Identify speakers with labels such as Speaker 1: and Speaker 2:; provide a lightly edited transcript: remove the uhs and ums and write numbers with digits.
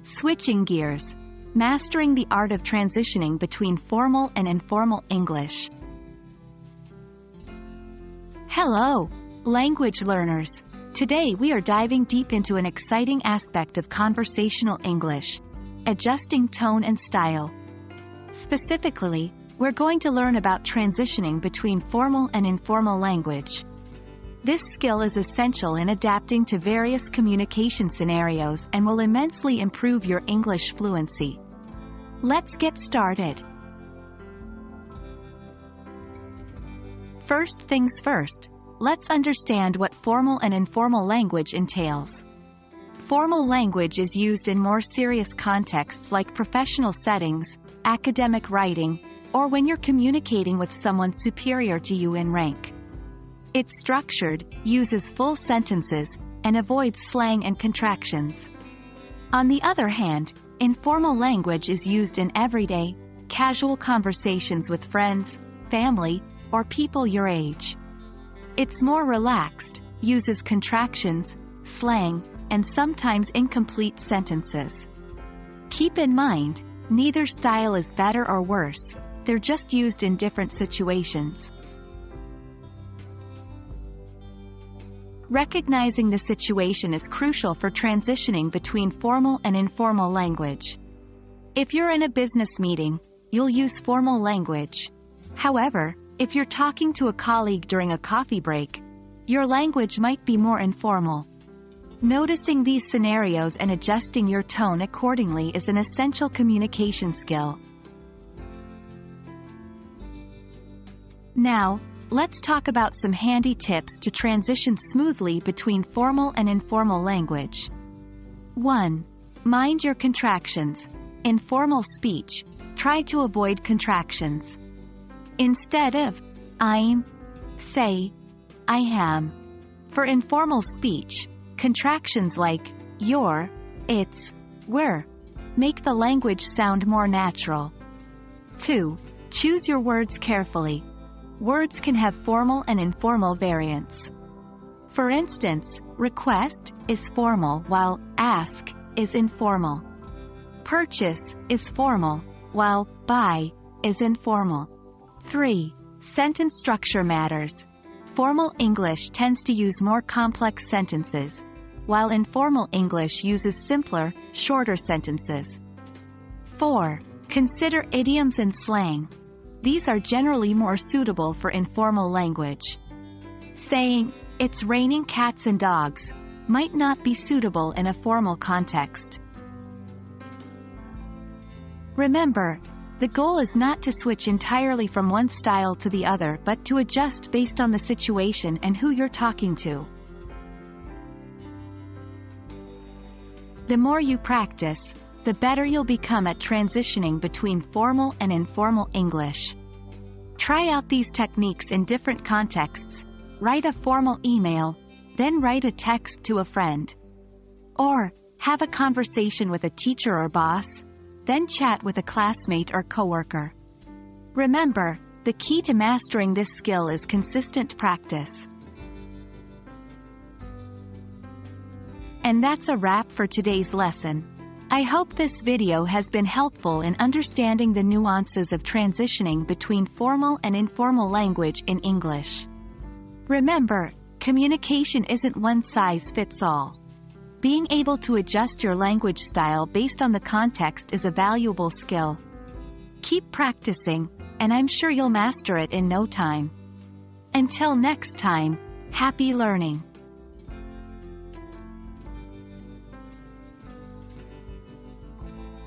Speaker 1: Switching gears. Mastering the art of transitioning between formal and informal English. Hello, language learners. Today we are diving deep into an exciting aspect of conversational English: adjusting tone and style. Specifically, we're going to learn about transitioning between formal and informal language. This skill is essential in adapting to various communication scenarios and will immensely improve your English fluency. Let's get started. First things first, let's understand what formal and informal language entails. Formal language is used in more serious contexts like professional settings, academic writing, or when you're communicating with someone superior to you in rank. It's structured, uses full sentences, and avoids slang and contractions. On the other hand, informal language is used in everyday, casual conversations with friends, family, or people your age. It's more relaxed, uses contractions, slang, and sometimes incomplete sentences. Keep in mind, neither style is better or worse, they're just used in different situations. Recognizing the situation is crucial for transitioning between formal and informal language. If you're in a business meeting, you'll use formal language. However, if you're talking to a colleague during a coffee break, your language might be more informal. Noticing these scenarios and adjusting your tone accordingly is an essential communication skill. Now, let's talk about some handy tips to transition smoothly between formal and informal language. 1. Mind your contractions. In formal speech, try to avoid contractions. Instead of I'm, say I am. For informal speech, contractions like you're, it's, we're make the language sound more natural. 2. Choose your words carefully. Words can have formal and informal variants. For instance, request is formal while ask is informal. Purchase is formal, while buy is informal. 3. Sentence structure matters. Formal English tends to use more complex sentences, while informal English uses simpler, shorter sentences. 4. Consider idioms and slang. These are generally more suitable for informal language. Saying, "It's raining cats and dogs," might not be suitable in a formal context. Remember, the goal is not to switch entirely from one style to the other but to adjust based on the situation and who you're talking to. The more you practice, the better you'll become at transitioning between formal and informal English. Try out these techniques in different contexts. Write a formal email, then write a text to a friend. Or, have a conversation with a teacher or boss, then chat with a classmate or coworker. Remember, the key to mastering this skill is consistent practice. And that's a wrap for today's lesson. I hope this video has been helpful in understanding the nuances of transitioning between formal and informal language in English. Remember, communication isn't one size fits all. Being able to adjust your language style based on the context is a valuable skill. Keep practicing, and I'm sure you'll master it in no time. Until next time, happy learning!